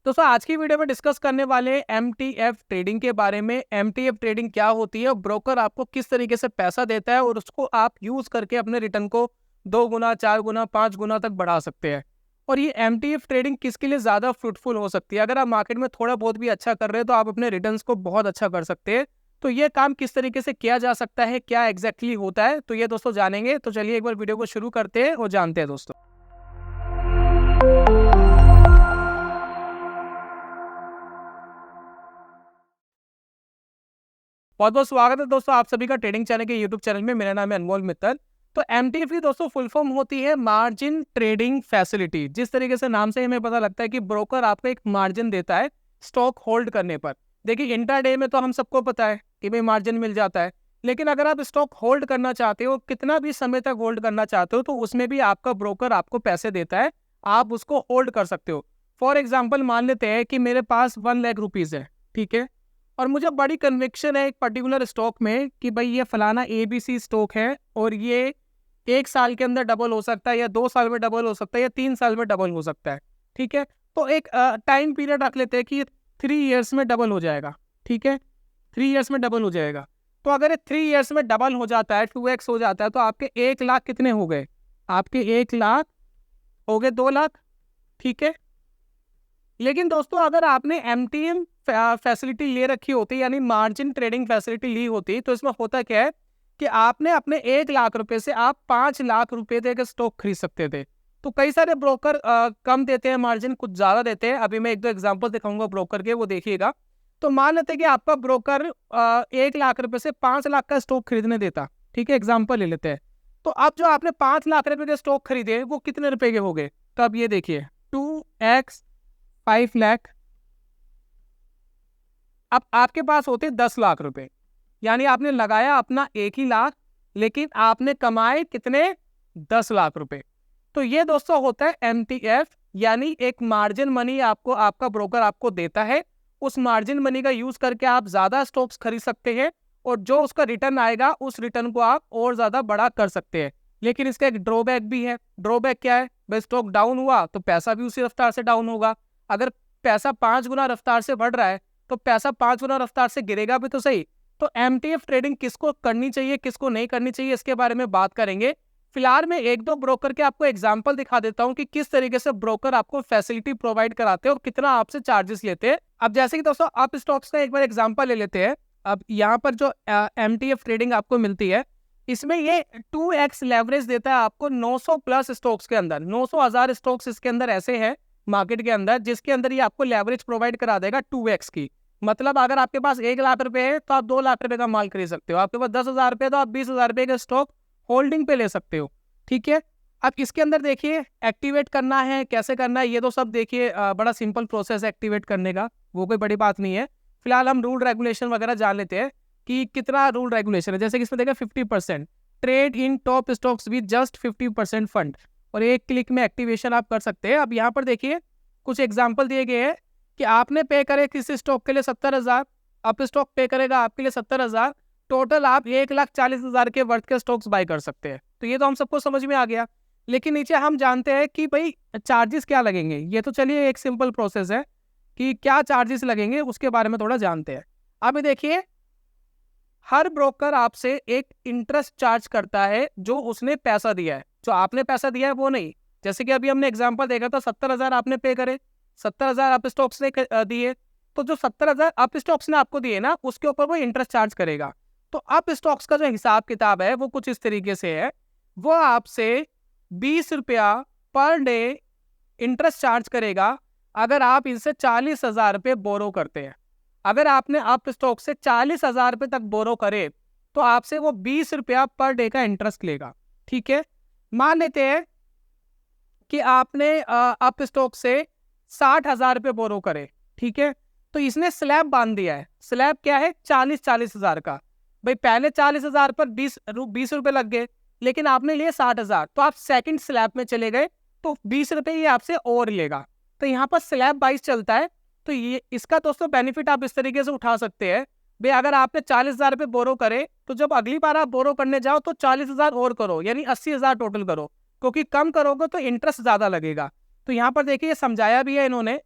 दोस्तों आज की वीडियो में डिस्कस करने वाले हैं एमटीएफ ट्रेडिंग के बारे में। एमटीएफ ट्रेडिंग क्या होती है और ब्रोकर आपको किस तरीके से पैसा देता है और उसको आप यूज करके अपने रिटर्न को 2 गुना 4 गुना 5 गुना तक बढ़ा सकते हैं। और ये एमटीएफ ट्रेडिंग किसके लिए ज़्यादा फ्रूटफुल हो सकती है? अगर आप मार्केट में थोड़ा बहुत भी अच्छा कर रहे हैं तो आप अपने रिटर्न को बहुत अच्छा कर सकते हैं। तो ये काम किस तरीके से किया जा सकता है, क्या एग्जैक्टली होता है, तो ये दोस्तों जानेंगे। तो चलिए एक बार वीडियो को शुरू करते हैं और जानते हैं दोस्तों। बहुत बहुत स्वागत है दोस्तों आप सभी का ट्रेडिंग चैनल के यूट्यूब चैनल में। मेरा नाम है अनमोल मित्तल। तो एमटीएफ की दोस्तों फुल फॉर्म होती है मार्जिन ट्रेडिंग फैसिलिटी। जिस तरीके से नाम से हमें पता लगता है कि ब्रोकर आपको एक मार्जिन देता है स्टॉक होल्ड करने पर। देखिए इंट्राडे में तो हम सबको पता है कि भाई मार्जिन मिल जाता है, लेकिन अगर आप स्टॉक होल्ड करना चाहते हो, कितना भी समय तक होल्ड करना चाहते हो, तो उसमें भी आपका ब्रोकर आपको पैसे देता है, आप उसको होल्ड कर सकते हो। फॉर एग्जाम्पल मान लेते हैं कि मेरे पास 1 लाख रुपीज़ है, ठीक है, और मुझे बड़ी कन्विक्शन है एक पर्टिकुलर स्टॉक में कि भाई ये फलाना एबीसी स्टॉक है और ये 1 साल के अंदर डबल हो सकता है, या 2 साल में डबल हो सकता है, या 3 साल में डबल हो सकता है। ठीक है, तो एक टाइम पीरियड रख लेते हैं कि 3 ईयर्स में डबल हो जाएगा। ठीक है, 3 ईयर्स में डबल हो जाएगा। तो अगर ये 3 ईयर्स में डबल हो जाता है, 2x हो जाता है, तो आपके 1 लाख कितने हो गए? आपके 1 लाख हो गए 2 लाख। ठीक है, लेकिन दोस्तों अगर आपने एमटीएम फैसिलिटी ले रखी होती, यानी मार्जिन ट्रेडिंग फैसिलिटी ली होती, तो इसमें होता क्या है कि आपने अपने 1 लाख रुपए से आप 5 लाख रुपए तक स्टॉक खरीद सकते थे। तो कई सारे ब्रोकर कम देते हैं मार्जिन, कुछ ज्यादा देते हैं। अभी मैं 1-2 एग्जांपल दिखाऊंगा ब्रोकर के, वो देखिएगा। तो मान लेते हैं कि आपका ब्रोकर 1 लाख रुपए से 5 लाख का स्टॉक खरीदने देता। ठीक है, एग्जाम्पल ले लेते हैं। तो अब जो आपने 5 लाख रुपए के स्टॉक खरीदे वो कितने रुपए के हो गए? तो अब ये देखिए 2x 5 लाख। अब आपके पास होते 10 लाख रुपए, यानी आपने लगाया अपना 1 ही लाख, लेकिन आपने कमाए कितने? 10 लाख रुपए। तो ये दोस्तों होता है एमटीएफ, यानी एक मार्जिन मनी आपको आपका ब्रोकर आपको देता है। उस मार्जिन मनी का यूज करके आप ज्यादा स्टॉक्स खरीद सकते हैं और जो उसका रिटर्न आएगा उस रिटर्न को आप और ज्यादा बड़ा कर सकते हैं। लेकिन इसका एक ड्रॉबैक भी है। ड्रॉबैक क्या है? भाई स्टॉक डाउन हुआ तो पैसा भी उसी रफ्तार से डाउन होगा। अगर पैसा 5 गुना रफ्तार से बढ़ रहा है तो पैसा 5 गुना रफ्तार से गिरेगा भी तो सही। तो एमटीएफ ट्रेडिंग किसको करनी चाहिए, किसको नहीं करनी चाहिए, इसके बारे में बात करेंगे। फिलहाल मैं 1-2 ब्रोकर के आपको एग्जांपल दिखा देता हूं कि किस तरीके से ब्रोकर आपको फैसिलिटी प्रोवाइड कराते हैं और कितना आपसे चार्जेस लेते हैं। अब जैसे कि दोस्तों आप स्टॉक्स का एक बार एग्जांपल ले लेते हैं। अब यहाँ पर जो एमटीएफ ट्रेडिंग आपको मिलती है, इसमें ये 2x लेवरेज देता है आपको 900 प्लस स्टॉक्स के अंदर। 900,000 स्टॉक्स इसके अंदर ऐसे हैं मार्केट के अंदर जिसके अंदर ये आपको लेवरेज प्रोवाइड करा देगा 2x की। मतलब अगर आपके पास 1 लाख रुपए है तो आप 2 लाख रुपए का माल खरीद सकते हो। आपके पास 10,000 रुपए तो आप 20,000 रुपए का स्टॉक होल्डिंग पे ले सकते हो। ठीक है, अब इसके अंदर देखिए एक्टिवेट करना है, कैसे करना है, ये तो सब देखिए बड़ा सिंपल प्रोसेस है एक्टिवेट करने का, वो कोई बड़ी बात नहीं है। फिलहाल हम रूल रेगुलेशन वगैरह जान लेते हैं कि कितना रूल रेगुलेशन है। जैसे कि इसमें देखा 50% trade in top stocks with just 50% fund, और 1 क्लिक में एक्टिवेशन आप कर सकते हैं। अब यहाँ पर देखिए कुछ एग्जाम्पल दिए गए हैं कि आपने पे करे किसी स्टॉक के लिए 70,000, अप स्टॉक पे करेगा आपके लिए 70,000, टोटल आप 1,40,000 के वर्थ के स्टॉक्स बाय कर सकते हैं। तो ये तो हम सबको समझ में आ गया। लेकिन नीचे हम जानते हैं कि भाई चार्जेस क्या लगेंगे। ये तो चलिए एक सिंपल प्रोसेस है कि क्या चार्जेस लगेंगे उसके बारे में थोड़ा जानते हैं। अब देखिए हर ब्रोकर आपसे एक इंटरेस्ट चार्ज करता है जो उसने पैसा दिया है, जो आपने पैसा दिया है वो नहीं। जैसे कि अभी हमने एग्जांपल देखा था 70,000 आपने पे करे, 70,000 अप स्टॉक्स ने दिए, तो जो 70,000 अप स्टॉक्स ने आपको दिए ना उसके ऊपर वो इंटरेस्ट चार्ज करेगा। तो अप स्टॉक्स का जो हिसाब किताब है वो कुछ इस तरीके से है, वो आपसे 20 रुपया पर डे इंटरेस्ट चार्ज करेगा अगर आप इनसे 40,000 रुपये बोरो करते हैं। अगर आपने अप स्टॉक से 40,000 रुपये तक बोरो करे तो आपसे वो 20 रुपया पर डे का इंटरेस्ट लेगा। ठीक है, मान लेते हैं कि आपने अप स्टॉक से 60,000 रुपये बोरो करे। ठीक है, तो इसने स्लैब बांध दिया है। स्लैब क्या है? 40,000 का। भाई पहले 40,000 पर 20 रुपये लग गए, लेकिन आपने लिए 60,000, तो आप सेकंड स्लैब में चले गए तो 20 रुपये ये आपसे और लेगा। तो यहाँ पर स्लैब 22 चलता है। तो ये इसका दोस्तों बेनिफिट आप इस तरीके से उठा सकते हैं। भाई अगर आपने 40,000 रुपये बोरो करे तो जब अगली बार आप बोरो करने जाओ तो 40,000 और करो, यानी 80,000 टोटल करो, क्योंकि कम करोगे तो इंटरेस्ट ज्यादा लगेगा। तो यहाँ पर देखिए समझाया भी है इन्होंने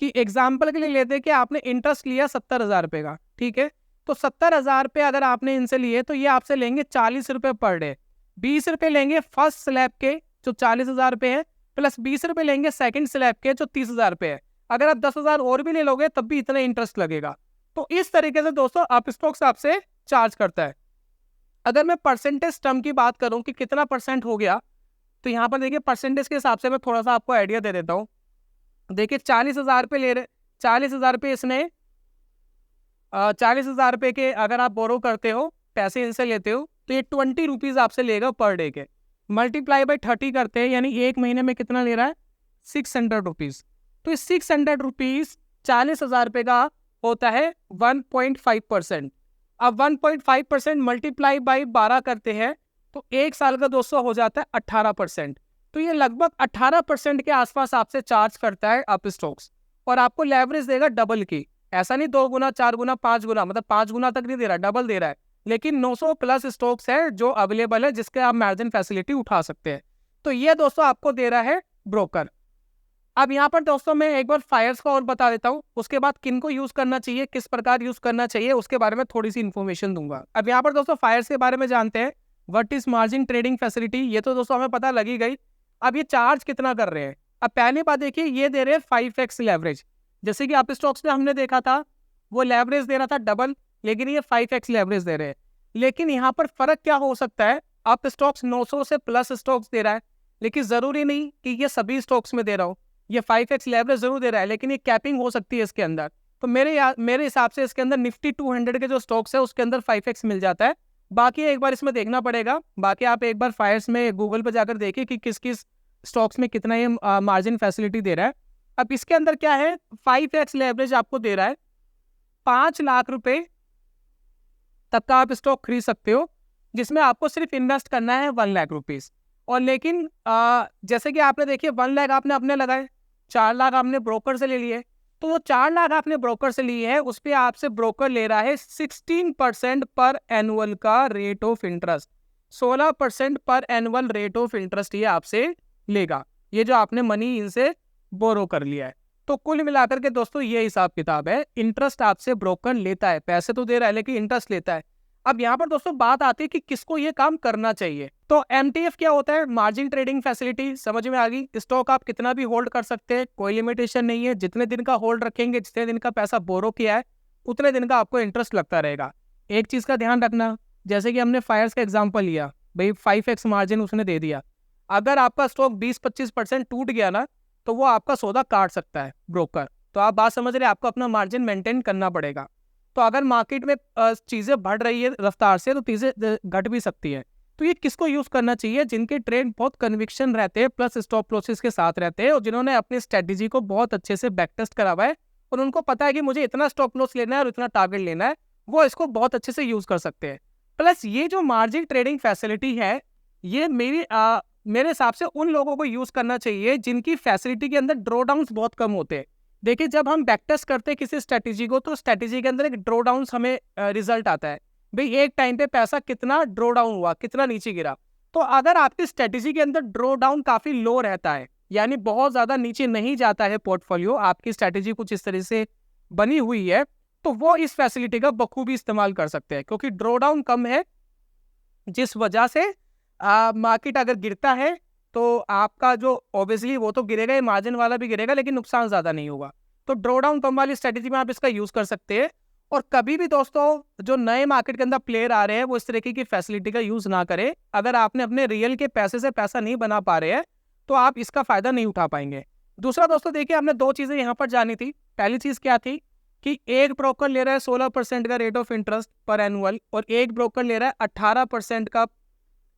कि एग्जाम्पल के लिए लेते हैं कि आपने इंटरेस्ट लिया 70,000 रुपये का, ठीक है। तो 70,000 रुपये अगर आपने इनसे लिए तो ये आपसे लेंगे 40 रुपये पर डे। 20 रुपये लेंगे फर्स्ट स्लैब के जो 40,000 रुपये है, प्लस 20 रुपये लेंगे सेकंड स्लैब के जो 30,000 रुपये है। अगर आप 10,000 और भी ले लोगे तब भी इतना इंटरेस्ट लगेगा। तो इस तरीके से दोस्तों अपस्टॉक्स आपसे चार्ज करता है। अगर मैं परसेंटेज टर्म की बात करूं कि कितना परसेंट हो गया, तो यहाँ पर देखिए परसेंटेज के हिसाब से मैं थोड़ा सा आपको आइडिया दे देता हूँ। देखिए 40,000 रुपये ले रहे, 40,000 रुपये इसने 40,000 रुपये के अगर आप बोरो करते हो, पैसे इनसे लेते हो, तो ये 20 रुपीज़ आपसे लेगा पर डे के। मल्टीप्लाई बाई 30 करते हैं, यानी एक महीने में कितना ले रहा है, 600 रुपीज़। तो इस 600 रुपीज़ 40,000 रुपये का होता है 1.5%। अब 1.5% मल्टीप्लाई बाई 12 करते हैं तो एक साल का दोस्तों हो जाता है 18%। तो ये लगभग 18% के आसपास आपसे चार्ज करता है अपस्टॉक्स, और आपको लेवरेज देगा डबल की। ऐसा नहीं 2 गुना 4 गुना 5 गुना, मतलब 5 गुना तक नहीं दे रहा, डबल दे रहा है। लेकिन 900 प्लस स्टॉक्स है जो अवेलेबल है जिसके आप मार्जिन फैसिलिटी उठा सकते हैं। तो ये दोस्तों आपको दे रहा है ब्रोकर। अब यहाँ पर दोस्तों मैं एक बार फायर्स का और बता देता हूँ, उसके बाद किन को यूज करना चाहिए, किस प्रकार यूज करना चाहिए, उसके बारे में थोड़ी सी इन्फॉर्मेशन दूंगा। अब यहाँ पर दोस्तों फायर्स के बारे में जानते हैं। What is margin trading facility, ये तो दोस्तों हमें पता लगी गई। अब ये चार्ज कितना कर रहे हैं। अब पहली बात देखिए, ये दे रहे हैं 5x लेवरेज। जैसे कि अपस्टॉक्स में हमने देखा था वो लेवरेज दे रहा था डबल, लेकिन ये 5x लेवरेज दे रहे हैं। लेकिन यहाँ पर फर्क क्या हो सकता है, अपस्टॉक्स 900 से प्लस स्टॉक्स दे रहा है, लेकिन जरूरी नहीं कि ये सभी स्टॉक्स में दे रहा हो। ये 5x लेवरेज जरूर दे रहा है, लेकिन ये कैपिंग हो सकती है इसके अंदर। तो मेरे हिसाब से इसके अंदर निफ्टी 200 के जो स्टॉक्स है उसके अंदर 5x मिल जाता है। बाकी एक बार इसमें देखना पड़ेगा। बाकी आप एक बार फायर्स में गूगल पर जाकर देखिए कि किस किस स्टॉक्स में कितना ये मार्जिन फैसिलिटी दे रहा है। अब इसके अंदर क्या है, 5x लेवरेज आपको दे रहा है, 5 लाख रुपए तक का आप स्टॉक खरीद सकते हो, जिसमें आपको सिर्फ इन्वेस्ट करना है 1 लाख रुपीज। और लेकिन जैसे कि आपने देखिए 1 लाख आपने अपने लगाए, 4 लाख आपने ब्रोकर से ले लिए, तो वो 4 लाख आपने ब्रोकर से लिए है, उस पर आपसे ब्रोकर ले रहा है 16% पर एनुअल का रेट ऑफ इंटरेस्ट। 16% पर एनुअल रेट ऑफ इंटरेस्ट ये आपसे लेगा, ये जो आपने मनी इनसे बोरो कर लिया है। तो कुल मिलाकर के दोस्तों ये हिसाब किताब है। इंटरेस्ट आपसे ब्रोकर लेता है, पैसे तो दे रहा है लेकिन इंटरेस्ट लेता है। अब यहाँ पर दोस्तों बात आती है कि किसको ये काम करना चाहिए। तो MTF क्या होता है, मार्जिन ट्रेडिंग फैसिलिटी, समझ में आ गई। स्टॉक आप कितना भी होल्ड कर सकते हैं, कोई लिमिटेशन नहीं है। जितने दिन का होल्ड रखेंगे, जितने दिन का पैसा बोरो किया है, उतने दिन का आपको इंटरेस्ट लगता रहेगा। एक चीज का ध्यान रखना, जैसे कि हमने फायर्स का एग्जाम्पल लिया, भाई 5x मार्जिन उसने दे दिया, अगर आपका स्टॉक 20-25% टूट गया ना, तो वो आपका सौदा काट सकता है ब्रोकर। तो आप बात समझ रहे हैं, आपको अपना मार्जिन मेंटेन करना पड़ेगा। तो अगर मार्केट में चीजें बढ़ रही है रफ्तार से, तो चीजें घट भी सकती है। तो ये किसको यूज करना चाहिए, जिनके ट्रेड बहुत कन्विक्शन रहते हैं, प्लस स्टॉप लॉसेस के साथ रहते हैं, और जिन्होंने अपनी स्ट्रेटेजी को बहुत अच्छे से बैक टेस्ट करा हुआ है, और उनको पता है कि मुझे इतना स्टॉप लॉस लेना है और इतना टारगेट लेना है, वो इसको बहुत अच्छे से यूज कर सकते हैं। प्लस ये जो मार्जिन ट्रेडिंग फैसिलिटी है, ये मेरे हिसाब से उन लोगों को यूज करना चाहिए जिनकी फैसिलिटी के अंदर ड्रॉडाउन्स बहुत कम होते हैं। देखिए जब हम बैक टेस्ट करते हैं किसी स्ट्रेटेजी को, तो स्ट्रेटेजी के अंदर एक ड्रॉडाउन हमें रिजल्ट आता है, भाई एक टाइम पे पैसा कितना ड्रॉ डाउन हुआ, कितना नीचे गिरा। तो अगर आपकी स्ट्रेटेजी के अंदर ड्रॉ डाउन काफी लो रहता है, यानी बहुत ज्यादा नीचे नहीं जाता है पोर्टफोलियो, आपकी स्ट्रेटेजी कुछ इस तरह से बनी हुई है, तो वो इस फैसिलिटी का बखूबी इस्तेमाल कर सकते हैं, क्योंकि ड्रॉ डाउन कम है, जिस वजह से मार्केट अगर गिरता है तो आपका जो ऑब्वियसली वो तो गिरेगा, मार्जिन वाला भी गिरेगा, लेकिन नुकसान ज्यादा नहीं होगा। तो ड्रॉ डाउन कम वाली स्ट्रेटेजी में आप इसका यूज कर सकते हैं। और कभी भी दोस्तों जो नए मार्केट के अंदर प्लेयर आ रहे हैं, वो इस तरीके की फैसिलिटी का यूज ना करें। अगर आपने अपने रियल के पैसे से पैसा नहीं बना पा रहे हैं, तो आप इसका फायदा नहीं उठा पाएंगे। दूसरा दोस्तों देखिए, हमने 2 चीजें यहाँ पर जानी थी। पहली चीज क्या थी कि एक ब्रोकर ले रहा है 16% का रेट ऑफ इंटरेस्ट पर एनुअल, और एक ब्रोकर ले रहा है 18% का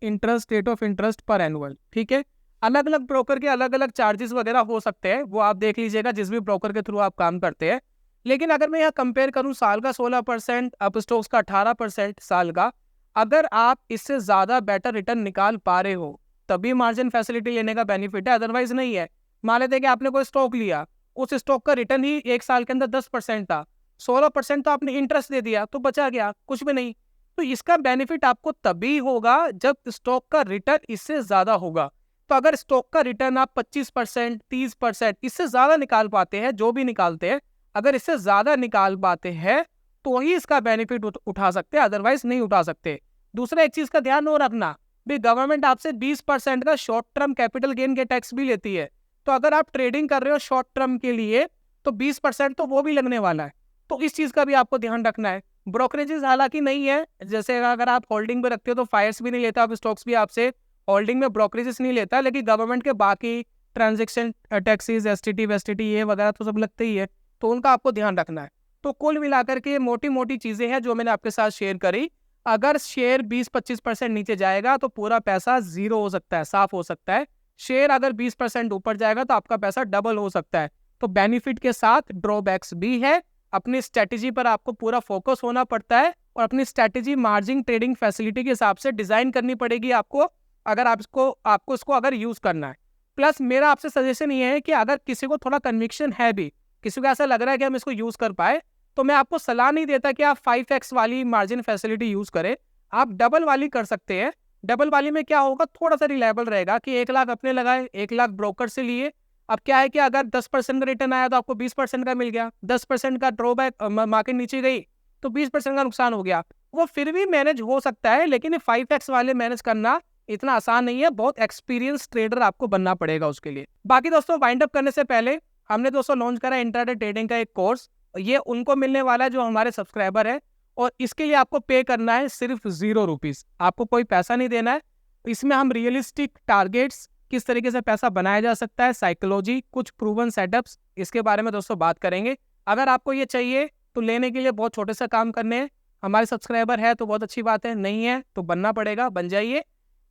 इंटरेस्ट रेट ऑफ इंटरेस्ट पर एनुअल। ठीक है, अलग अलग ब्रोकर के अलग अलग चार्जेस वगैरह हो सकते हैं, वो आप देख लीजिएगा जिस भी ब्रोकर के थ्रू आप काम करते हैं। लेकिन अगर मैं यहाँ कंपेयर करूँ, साल का 16%, अपस्टॉक्स का 18% साल का, अगर आप इससे ज्यादा बेटर रिटर्न निकाल पा रहे हो, तभी मार्जिन फैसिलिटी लेने का बेनिफिट है, अदरवाइज नहीं है। मान लेते कि आपने कोई स्टॉक लिया, उस स्टॉक का रिटर्न ही एक साल के अंदर 10% था, 16% तो आपने इंटरेस्ट दे दिया, तो बचा गया कुछ भी नहीं। तो इसका बेनिफिट आपको तभी होगा जब स्टॉक का रिटर्न इससे ज्यादा होगा। तो अगर स्टॉक का रिटर्न आप 25%, 30%, इससे ज्यादा निकाल पाते हैं, जो भी निकालते हैं, अगर इससे ज्यादा निकाल पाते हैं तो ही इसका बेनिफिट उठा सकते हैं, अदरवाइज नहीं उठा सकते। दूसरा एक चीज का ध्यान और रखना, भी गवर्नमेंट आपसे 20% का शॉर्ट टर्म कैपिटल गेन के टैक्स भी लेती है। तो अगर आप ट्रेडिंग कर रहे हो शॉर्ट टर्म के लिए तो 20% तो वो भी लगने वाला है। तो इस चीज का भी आपको ध्यान रखना है। ब्रोकरेजेस हालांकि नहीं है, जैसे अगर आप होल्डिंग पे रखते हो तो फायर्स भी नहीं लेता, आप स्टॉक्स भी आपसे होल्डिंग में ब्रोकरेजेस नहीं लेता, लेकिन गवर्नमेंट के बाकी ट्रांजेक्शन टैक्सेस, एसटीटी वेस्टीटी ये वगैरह तो सब लगते ही है, तो उनका आपको ध्यान रखना है। तो कुल मिलाकर के मोटी मोटी चीजें हैं जो मैंने आपके साथ शेयर करी। अगर शेयर 20-25% नीचे जाएगा तो पूरा पैसा जीरो हो सकता है, साफ हो सकता है। शेयर अगर 20% ऊपर जाएगा तो आपका पैसा डबल हो सकता है। तो बेनिफिट के साथ ड्रॉबैक्स भी है। अपनी स्ट्रेटेजी पर आपको पूरा फोकस होना पड़ता है और अपनी स्ट्रेटेजी मार्जिन ट्रेडिंग फैसिलिटी के हिसाब से डिजाइन करनी पड़ेगी आपको, अगर आपको इसको अगर यूज करना है। प्लस मेरा आपसे सजेशन ये है कि अगर किसी को थोड़ा कन्विक्शन है भी, किसी को ऐसा लग रहा है कि हम इसको यूज कर पाए, तो मैं आपको सलाह नहीं देता कि आप 5x वाली मार्जिन फैसिलिटी यूज करें, आप डबल वाली कर सकते हैं। डबल वाली में क्या होगा, थोड़ा सा रिलायबल रहेगा कि 1 लाख अपने लगाए, 1 लाख ब्रोकर से लिए। अब क्या है कि अगर 10% का रिटर्न आया तो आपको 20% का मिल गया, 10% का ड्रॉबैक, मार्केट नीचे गई तो 20% का नुकसान हो गया। वो फिर भी मैनेज हो सकता है, लेकिन 5x वाले मैनेज करना इतना आसान नहीं है, बहुत एक्सपीरियंस ट्रेडर आपको बनना पड़ेगा उसके लिए। बाकी दोस्तों वाइंड अप करने से पहले हमने दोस्तों लॉन्च करा इंट्राडे ट्रेडिंग का एक कोर्स, ये उनको मिलने वाला है जो हमारे सब्सक्राइबर है, और इसके लिए आपको पे करना है सिर्फ 0 रुपीज, आपको कोई पैसा नहीं देना है। इसमें हम रियलिस्टिक टारगेट्स, किस तरीके से पैसा बनाया जा सकता है, साइकोलॉजी, कुछ प्रूवन सेटअप्स, इसके बारे में दोस्तों बात करेंगे। अगर आपको ये चाहिए तो लेने के लिए बहुत छोटे से काम करने हैं। हमारे सब्सक्राइबर है तो बहुत अच्छी बात है, नहीं है तो बनना पड़ेगा, बन जाइए।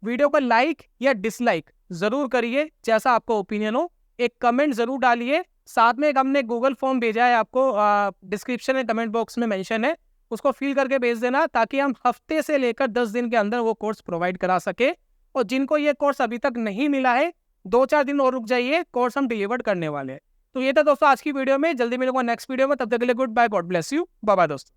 वीडियो को लाइक या डिसलाइक जरूर करिए, जैसा आपको ओपिनियन हो। एक कमेंट जरूर डालिए, साथ में एक हमने गूगल फॉर्म भेजा है आपको, डिस्क्रिप्शन में कमेंट बॉक्स में मेंशन है, उसको फिल करके भेज देना, ताकि हम हफ्ते से लेकर 10 दिन के अंदर वो कोर्स प्रोवाइड करा सके। और जिनको ये कोर्स अभी तक नहीं मिला है, 2-4 दिन और रुक जाइए, कोर्स हम डिलीवर करने वाले हैं। तो ये था दोस्तों आज की वीडियो में, जल्दी मिलूंगा नेक्स्ट वीडियो में, तब तक के लिए good bye, God bless you, bye bye दोस्तों।